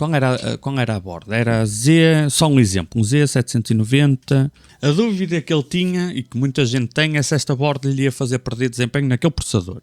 Qual era a borda? Era a Z, só um exemplo, um Z790. A dúvida que ele tinha, e que muita gente tem, é se esta borda lhe ia fazer perder desempenho naquele processador.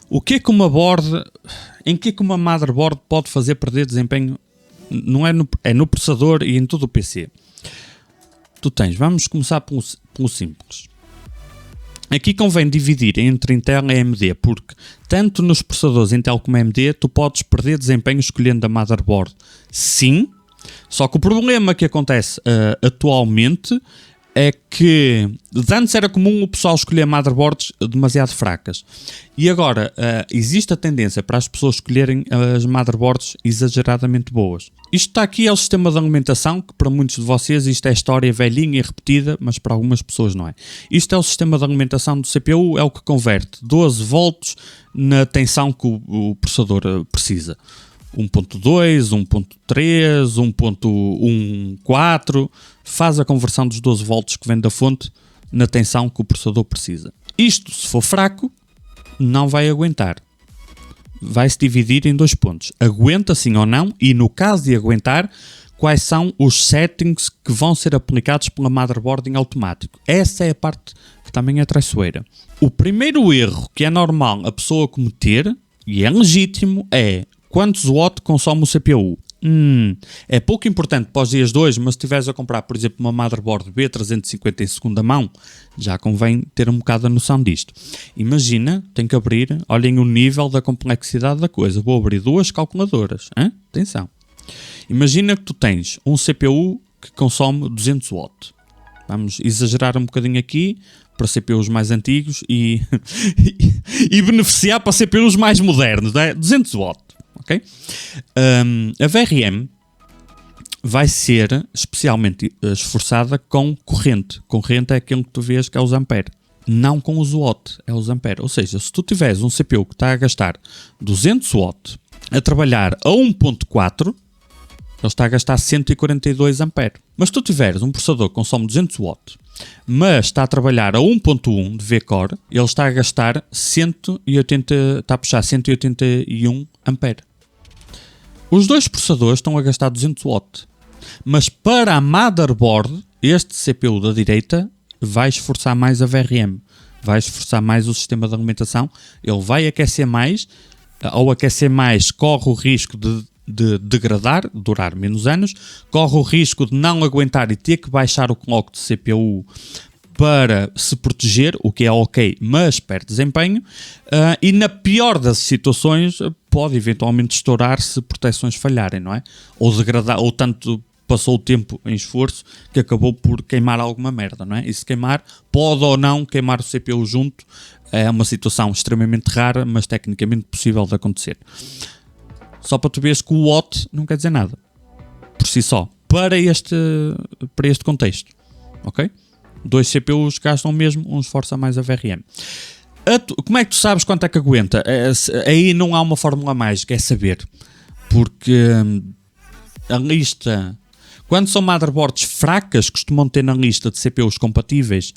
O que é que uma borda, em que é que uma motherboard pode fazer perder desempenho? Não é no processador e em todo o PC. Vamos começar pelo simples. Aqui convém dividir entre Intel e AMD, porque tanto nos processadores Intel como AMD tu podes perder desempenho escolhendo a motherboard. Sim, só que o problema que acontece atualmente é que antes era comum o pessoal escolher motherboards demasiado fracas e agora existe a tendência para as pessoas escolherem as motherboards exageradamente boas. Isto está aqui, é o sistema de alimentação, que para muitos de vocês isto é história velhinha e repetida, mas para algumas pessoas não é. Isto é o sistema de alimentação do CPU, é o que converte 12 volts na tensão que o processador precisa. 1.2, 1.3, 1.14, faz a conversão dos 12 volts que vem da fonte na tensão que o processador precisa. Isto, se for fraco, não vai aguentar. Vai-se dividir em 2 pontos. Aguenta sim ou não, e no caso de aguentar, quais são os settings que vão ser aplicados pela motherboard em automático. Essa é a parte que também é traiçoeira. O primeiro erro que é normal a pessoa cometer, e é legítimo, é quantos watts consome o CPU. É pouco importante para os dias 2, mas se estiveres a comprar, por exemplo, uma motherboard B350 em segunda mão, já convém ter um bocado a noção disto. Imagina, tem que abrir, olhem o nível da complexidade da coisa. Vou abrir 2 calculadoras. Atenção. Imagina que tu tens um CPU que consome 200 watts. Vamos exagerar um bocadinho aqui para CPUs mais antigos e beneficiar para CPUs mais modernos, não é? 200 watts. Okay? A VRM vai ser especialmente esforçada com corrente. Corrente é aquilo que tu vês que é os ampere. Não com os watt, é os ampere. Ou seja, se tu tiveres um CPU que está a gastar 200 watt a trabalhar a 1.4, ele está a gastar 142 ampere. Mas se tu tiveres um processador que consome 200 watt, mas está a trabalhar a 1.1 de V-Core, ele está a gastar 180, está a puxar 181 ampere. Os dois processadores estão a gastar 200 watt, mas para a motherboard, este CPU da direita vai esforçar mais a VRM, vai esforçar mais o sistema de alimentação, ele vai aquecer mais, ao aquecer mais corre o risco de degradar, durar menos anos, corre o risco de não aguentar e ter que baixar o clock de CPU para se proteger, o que é ok, mas perde desempenho, e na pior das situações pode eventualmente estourar se proteções falharem, não é? Ou degradar, ou tanto passou o tempo em esforço que acabou por queimar alguma merda, não é? E se queimar, pode ou não queimar o CPU junto, é uma situação extremamente rara, mas tecnicamente possível de acontecer. Só para tu veres que o watt não quer dizer nada, por si só, para este contexto, ok? 2 CPUs gastam mesmo, um esforça mais a VRM. Como é que tu sabes quanto é que aguenta? Aí não há uma fórmula mágica, é saber. Porque a lista... Quando são motherboards fracas, costumam ter na lista de CPUs compatíveis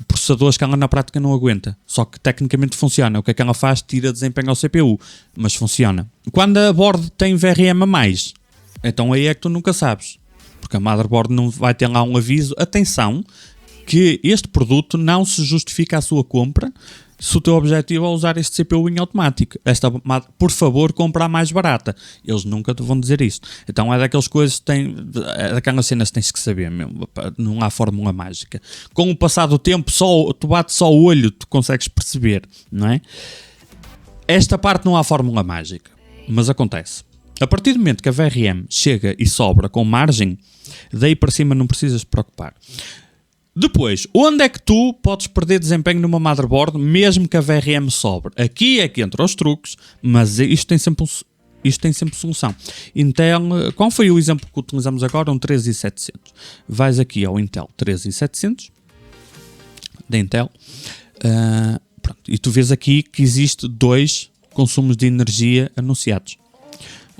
processadores que ela na prática não aguenta. Só que tecnicamente funciona. O que é que ela faz? Tira desempenho ao CPU. Mas funciona. Quando a board tem VRM a mais, então aí é que tu nunca sabes. Porque a motherboard não vai ter lá um aviso. Atenção, que este produto não se justifica a sua compra se o teu objetivo é usar este CPU em automático. Por favor, compra a mais barata. Eles nunca te vão dizer isto. Então é daquelas coisas que é daquelas cenas que tens que saber mesmo. Não há fórmula mágica. Com o passar do tempo, tu bates só o olho, tu consegues perceber, não é? Esta parte não há fórmula mágica, mas acontece. A partir do momento que a VRM chega e sobra com margem, daí para cima não precisas te preocupar. Depois, onde é que tu podes perder desempenho numa motherboard mesmo que a VRM sobre? Aqui é que entram os truques, mas isto tem sempre solução. Intel, qual foi o exemplo que utilizamos agora? Um 13700. Vais aqui ao Intel 13700 da Intel, pronto, e tu vês aqui que existe 2 consumos de energia anunciados.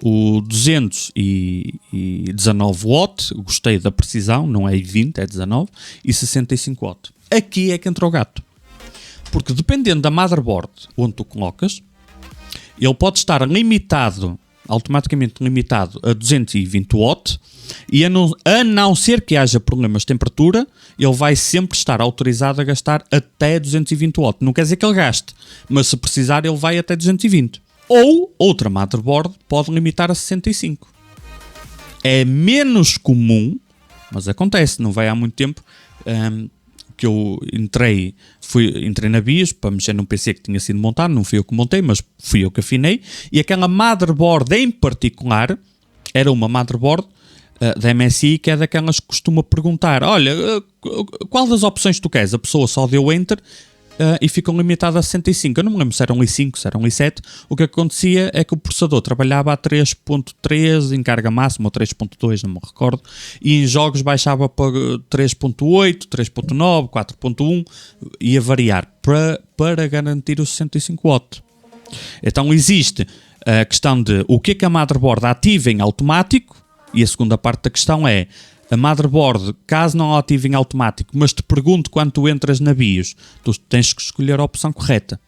O 219 watt, gostei da precisão, não é 20, é 19, e 65 watt. Aqui é que entra o gato. Porque dependendo da motherboard onde tu colocas, ele pode estar limitado automaticamente limitado a 220 watts e a não ser que haja problemas de temperatura, ele vai sempre estar autorizado a gastar até 220 watts. Não quer dizer que ele gaste, mas se precisar ele vai até 220. Ou outra motherboard pode limitar a 65. É menos comum, mas acontece, não vai há muito tempo que eu entrei na BIOS para mexer num PC que tinha sido montado, não fui eu que montei, mas fui eu que afinei, e aquela motherboard em particular era uma motherboard da MSI, que é daquelas que costuma perguntar, olha, qual das opções tu queres? A pessoa só deu Enter e ficam limitadas a 65. Eu não me lembro se eram i5, se eram i7. O que acontecia é que o processador trabalhava a 3.3 em carga máxima, ou 3.2, não me recordo, e em jogos baixava para 3.8, 3.9, 4.1, ia variar para garantir os 65 watts. Então existe a questão de o que é que a motherboard ativa em automático, e a segunda parte da questão é a motherboard, caso não ative em automático, mas te pergunto quando tu entras na BIOS, tu tens que escolher a opção correta.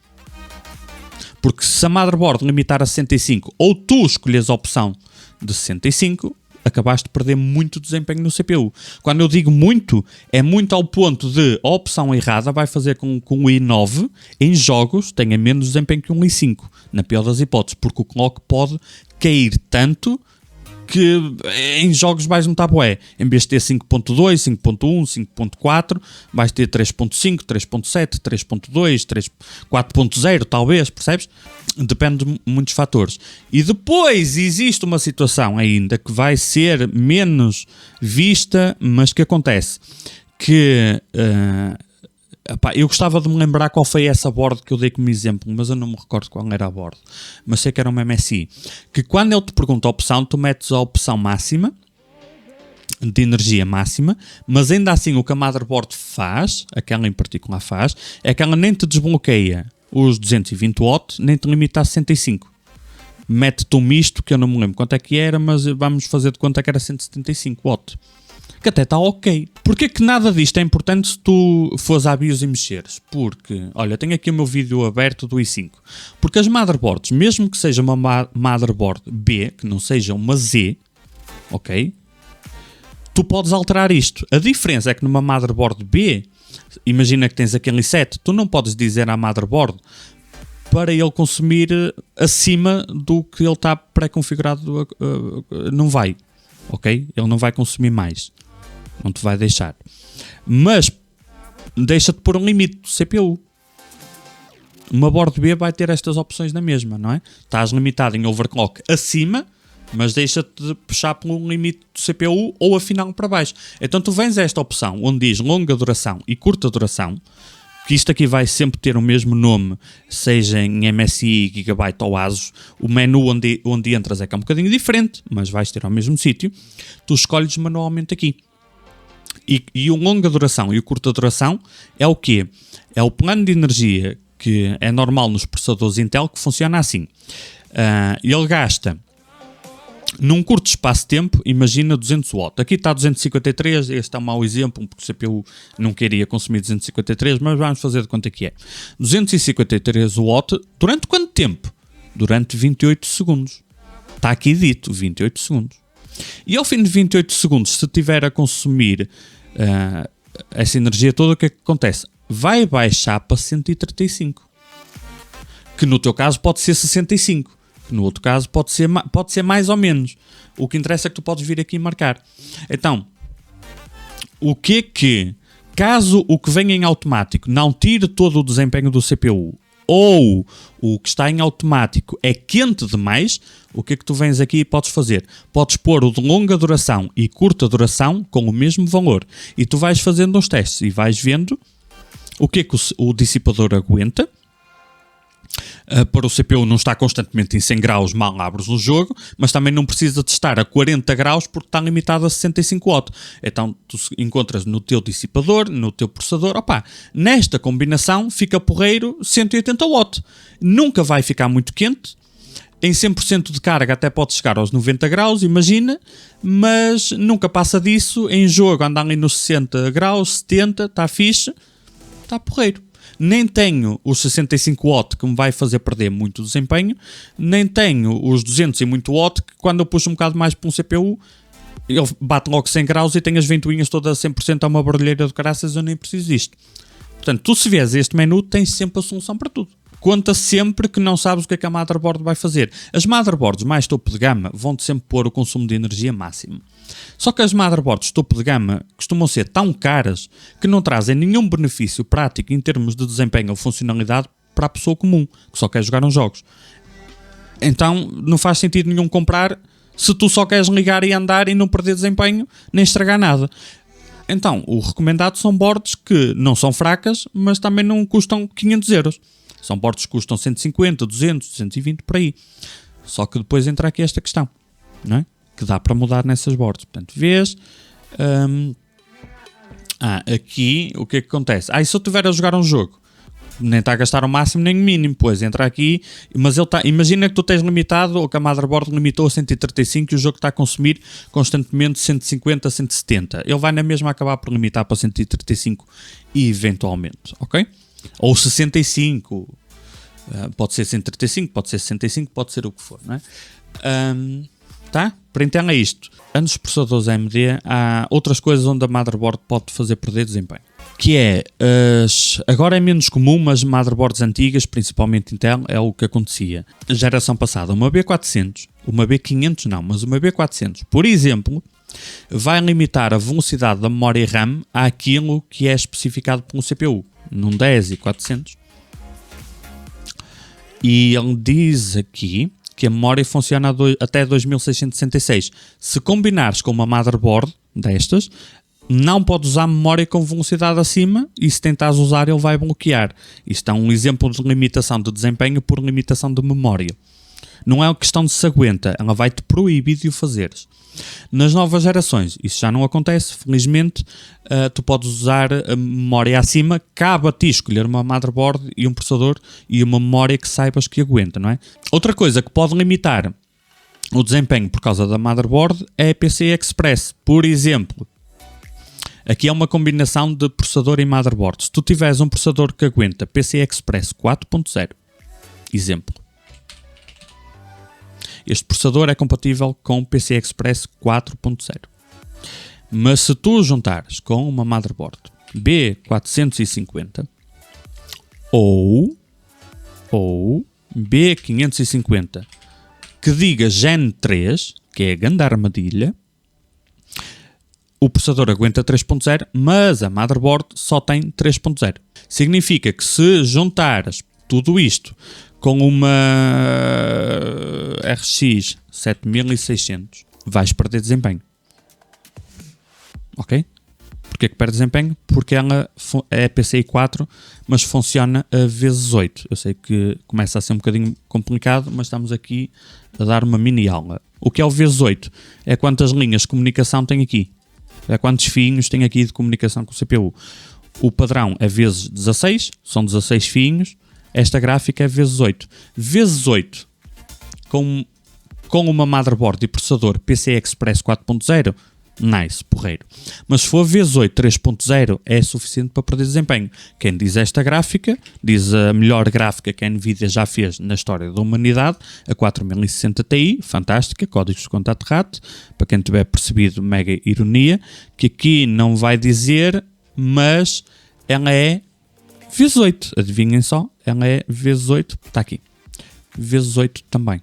Porque se a motherboard limitar a 65 ou tu escolhes a opção de 65, acabaste de perder muito desempenho no CPU. Quando eu digo muito, é muito ao ponto de a opção errada vai fazer com que um i9 em jogos tenha menos desempenho que um i5, na pior das hipóteses, porque o clock pode cair tanto que em jogos vais notar bué. Em vez de ter 5.2, 5.1, 5.4, vais ter 3.5, 3.7, 3.2, 4.0 talvez, percebes? Depende de muitos fatores. E depois existe uma situação ainda que vai ser menos vista, mas que acontece. Que... eu gostava de me lembrar qual foi essa board que eu dei como exemplo, mas eu não me recordo qual era a board. Mas sei que era uma MSI. Que quando ele te pergunta a opção, tu metes a opção máxima, de energia máxima, mas ainda assim o que a motherboard faz, aquela em particular faz, é que ela nem te desbloqueia os 220 watts, nem te limita a 65. Mete-te um misto, que eu não me lembro quanto é que era, mas vamos fazer de conta que era 175 watts. Que até está ok. Porquê que nada disto é importante se tu fores à BIOS e mexeres? Porque, olha, tenho aqui o meu vídeo aberto do i5. Porque as motherboards, mesmo que seja uma motherboard B, que não seja uma Z, ok? Tu podes alterar isto. A diferença é que numa motherboard B, imagina que tens aquele i7, tu não podes dizer à motherboard para ele consumir acima do que ele está pré-configurado, não vai, ok? Ele não vai consumir mais. Não te vai deixar. Mas deixa-te pôr um limite do CPU. Uma board B vai ter estas opções na mesma, não é? Estás limitado em overclock acima, mas deixa-te puxar por um limite do CPU ou afinal para baixo. Então tu vens a esta opção onde diz longa duração e curta duração, que isto aqui vai sempre ter o mesmo nome, seja em MSI, Gigabyte ou ASUS. O menu onde entras é que é um bocadinho diferente, mas vais ter ao mesmo sítio. Tu escolhes manualmente aqui. E o longa duração e o curta duração é o quê? É o plano de energia que é normal nos processadores Intel, que funciona assim. Ele gasta, num curto espaço de tempo, imagina 200 watts. Aqui está 253, este é um mau exemplo, porque o CPU não queria consumir 253, mas vamos fazer de conta que é. 253 watts, durante quanto tempo? Durante 28 segundos. Está aqui dito, 28 segundos. E ao fim de 28 segundos, se estiver a consumir essa energia toda, o que é que acontece? Vai baixar para 135. Que no teu caso pode ser 65. Que no outro caso pode ser mais ou menos. O que interessa é que tu podes vir aqui e marcar. Então, o que é que, caso o que venha em automático não tire todo o desempenho do CPU, ou o que está em automático é quente demais, o que é que tu vens aqui e podes fazer? Podes pôr o de longa duração e curta duração com o mesmo valor. E tu vais fazendo uns testes e vais vendo o que é que o dissipador aguenta. Para o CPU não está constantemente em 100 graus, mal abres o jogo, mas também não precisa de estar a 40 graus porque está limitado a 65 watts. Então tu encontras no teu dissipador, no teu processador, nesta combinação fica porreiro 180 watts. Nunca vai ficar muito quente. Em 100% de carga até pode chegar aos 90 graus, imagina, mas nunca passa disso. Em jogo anda ali nos 60 graus, 70, está fixe, está porreiro. Nem tenho os 65 watt que me vai fazer perder muito desempenho, nem tenho os 200 e muito watt que quando eu puxo um bocado mais para um CPU, ele bate logo 100 graus e tem as ventoinhas todas a 100% a uma barulheira de graças, eu nem preciso disto. Portanto, tu se vês este menu, tens sempre a solução para tudo. Conta sempre que não sabes o que é que a motherboard vai fazer. As motherboards mais topo de gama vão-te sempre pôr o consumo de energia máximo. Só que as motherboards topo de gama costumam ser tão caras que não trazem nenhum benefício prático em termos de desempenho ou funcionalidade para a pessoa comum, que só quer jogar uns jogos. Então não faz sentido nenhum comprar se tu só queres ligar e andar e não perder desempenho nem estragar nada. Então, o recomendado são boards que não são fracas, mas também não custam 500 euros. São boards que custam 150, 200, 220, por aí. Só que depois entra aqui esta questão, não é? Que dá para mudar nessas boards. Portanto, vês... aqui, o que é que acontece? E se eu estiver a jogar um jogo, nem está a gastar o máximo nem o mínimo, pois entra aqui, mas ele está... Imagina que tu tens limitado, ou que a motherboard limitou a 135 e o jogo está a consumir constantemente 150, 170. Ele vai na mesma acabar por limitar para 135 eventualmente, ok? Ou 65, pode ser 135, pode ser 65, pode ser o que for, não é? Tá? Para entender isto, antes dos processadores AMD, há outras coisas onde a motherboard pode fazer perder desempenho. Que é, agora é menos comum, mas motherboards antigas, principalmente Intel, é o que acontecia. A geração passada, uma B400, uma B500 não, mas uma B400, por exemplo, vai limitar a velocidade da memória RAM àquilo que é especificado por um CPU, num 10 e 400. E ele diz aqui que a memória funciona até 2666. Se combinares com uma motherboard destas, não podes usar memória com velocidade acima e se tentares usar ele vai bloquear. Isto é um exemplo de limitação de desempenho por limitação de memória. Não é uma questão de se aguenta, ela vai-te proibir de o fazeres. Nas novas gerações, isso já não acontece, felizmente, tu podes usar a memória acima, cabe a ti escolher uma motherboard e um processador e uma memória que saibas que aguenta, não é? Outra coisa que pode limitar o desempenho por causa da motherboard é a PCI Express. Por exemplo, aqui é uma combinação de processador e motherboard. Se tu tiveres um processador que aguenta PCI Express 4.0, exemplo, este processador é compatível com PCI Express 4.0. Mas se tu juntares com uma motherboard B450 ou B550 que diga Gen 3, que é a grande armadilha, o processador aguenta 3.0, mas a motherboard só tem 3.0. Significa que se juntares tudo isto com uma RX 7600, vais perder desempenho. Ok? Porquê que perde desempenho? Porque ela é PCI 4, mas funciona a vezes 8. Eu sei que começa a ser um bocadinho complicado, mas estamos aqui a dar uma mini aula. O que é o vezes 8? É quantas linhas de comunicação tem aqui. É quantos fios tem aqui de comunicação com o CPU. O padrão é vezes 16, são 16 fios. Esta gráfica é vezes 8. Vezes 8 com uma motherboard e processador PCI Express 4.0, nice, porreiro. Mas se for vezes 8 3.0 é suficiente para perder desempenho. Quem diz esta gráfica, diz a melhor gráfica que a Nvidia já fez na história da humanidade, a 4060 Ti, fantástica, códigos de contato RAT, para quem tiver percebido, mega ironia, que aqui não vai dizer, mas ela é vezes 8, adivinhem só, ela é vezes 8, está aqui, vezes 8 também.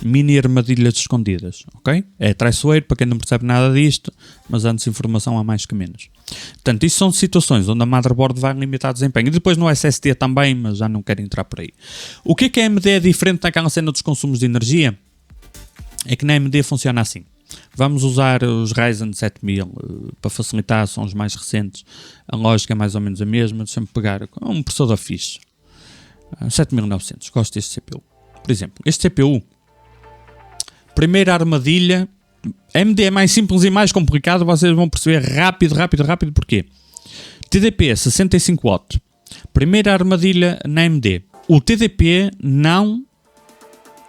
Mini armadilhas escondidas, ok? É traiçoeiro para quem não percebe nada disto, mas antes informação há mais que menos. Portanto, isto são situações onde a motherboard vai limitar desempenho. E depois no SSD também, mas já não quero entrar por aí. O que a AMD é diferente naquela cena dos consumos de energia? É que na AMD funciona assim. Vamos usar os Ryzen 7000 para facilitar, são os mais recentes. A lógica é mais ou menos a mesma. Deixa-me pegar um processador fixe. 7900, gosto deste CPU. Por exemplo, este CPU, primeira armadilha, AMD é mais simples e mais complicado, vocês vão perceber rápido, porquê? TDP 65 W. Primeira armadilha na AMD. O TDP não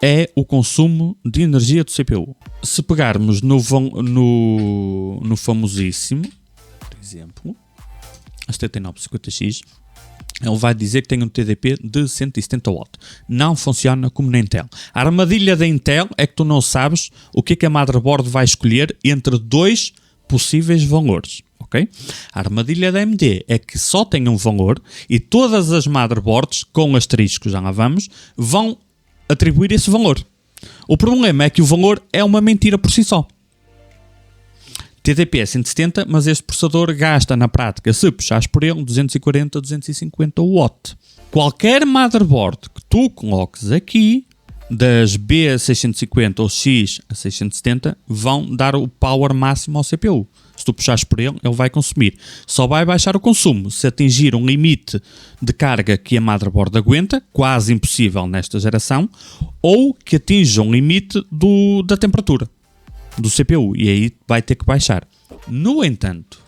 é o consumo de energia do CPU. Se pegarmos no famosíssimo, por exemplo, a 7950X, ele vai dizer que tem um TDP de 170 watts. Não funciona como na Intel. A armadilha da Intel é que tu não sabes o que a motherboard vai escolher entre dois possíveis valores. Okay? A armadilha da AMD é que só tem um valor e todas as motherboards, com asteriscos, já lá vamos, vão atribuir esse valor. O problema é que o valor é uma mentira por si só. TDP é 170, mas este processador gasta na prática, se puxares por ele, 240, 250 watts. Qualquer motherboard que tu coloques aqui, das B650 ou X670, vão dar o power máximo ao CPU. Se tu puxares por ele, ele vai consumir. Só vai baixar o consumo se atingir um limite de carga que a motherboard aguenta, quase impossível nesta geração, ou que atinja um limite da temperatura do CPU, e aí vai ter que baixar. No entanto,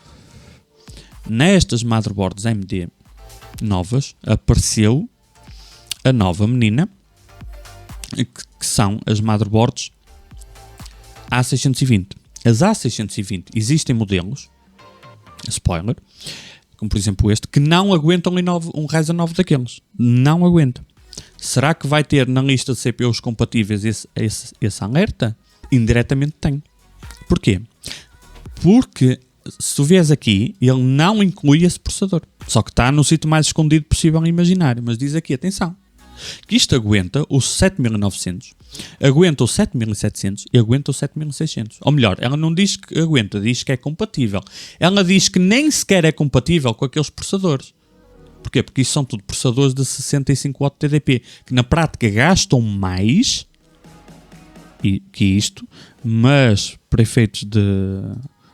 nestas motherboards AMD novas, apareceu a nova menina, que são as motherboards A620. As A620 existem modelos, spoiler, como por exemplo este, que não aguentam um Ryzen 9 daqueles. Não aguenta. Será que vai ter na lista de CPUs compatíveis esse alerta? Indiretamente tem. Porquê? Porque se tu vês aqui, ele não inclui esse processador. Só que está no sítio mais escondido possível imaginário. Mas diz aqui, atenção, que isto aguenta o 7900, aguenta o 7700 e aguenta o 7600. Ou melhor, ela não diz que aguenta, diz que é compatível. Ela diz que nem sequer é compatível com aqueles processadores. Porquê? Porque isto são tudo processadores de 65 W TDP, que na prática gastam mais que isto, mas para efeitos de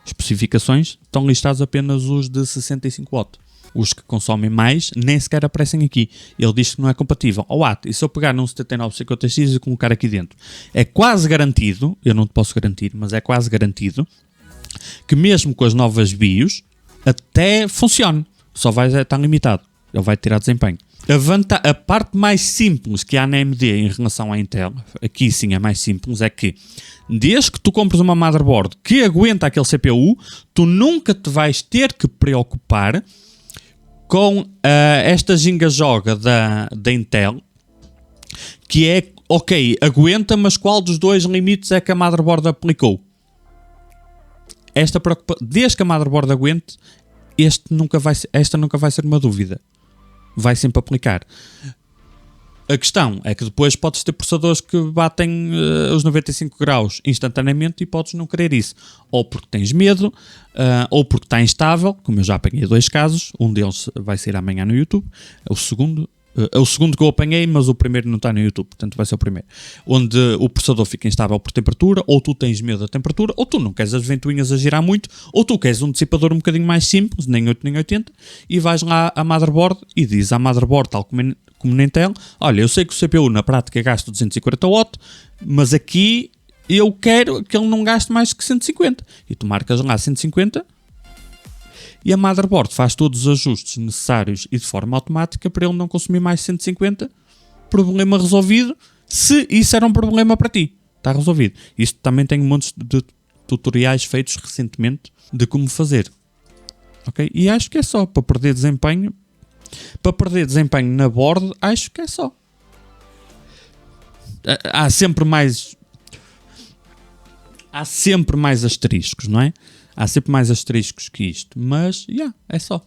especificações estão listados apenas os de 65 W. Os que consomem mais nem sequer aparecem aqui. Ele diz que não é compatível. E se eu pegar num 7950X e colocar aqui dentro? É quase garantido, eu não te posso garantir, mas é quase garantido, que mesmo com as novas BIOS, até funcione. Só vai estar limitado. Ele vai tirar desempenho. A parte mais simples que há na AMD em relação à Intel, aqui sim é mais simples, é que desde que tu compres uma motherboard que aguenta aquele CPU, tu nunca te vais ter que preocupar com esta ginga-joga da Intel, que é, ok, aguenta, mas qual dos dois limites é que a motherboard aplicou? Desde que a motherboard aguente, esta nunca vai ser uma dúvida. Vai sempre aplicar. A questão é que depois podes ter processadores que batem os 95 graus instantaneamente e podes não querer isso. Ou porque tens medo, ou porque está instável, como eu já apanhei 2 casos. Um deles vai sair amanhã no YouTube. É o segundo que eu apanhei, mas o primeiro não está no YouTube, portanto vai ser o primeiro. Onde o processador fica instável por temperatura, ou tu tens medo da temperatura, ou tu não queres as ventoinhas a girar muito, ou tu queres um dissipador um bocadinho mais simples, nem 8 nem 80, e vais lá à motherboard e diz à motherboard, tal como na Intel, olha, eu sei que o CPU na prática gasta 240 watts, mas aqui eu quero que ele não gaste mais que 150. E tu marcas lá 150 e a motherboard faz todos os ajustes necessários e de forma automática para ele não consumir mais 150. Problema resolvido. Se isso era um problema para ti, está resolvido. Isto também tem montes de tutoriais feitos recentemente de como fazer. Ok? E acho que é só para perder desempenho. Para perder desempenho na board, acho que é só. Há sempre mais asteriscos, não é? Há sempre mais asteriscos que isto, mas, é só.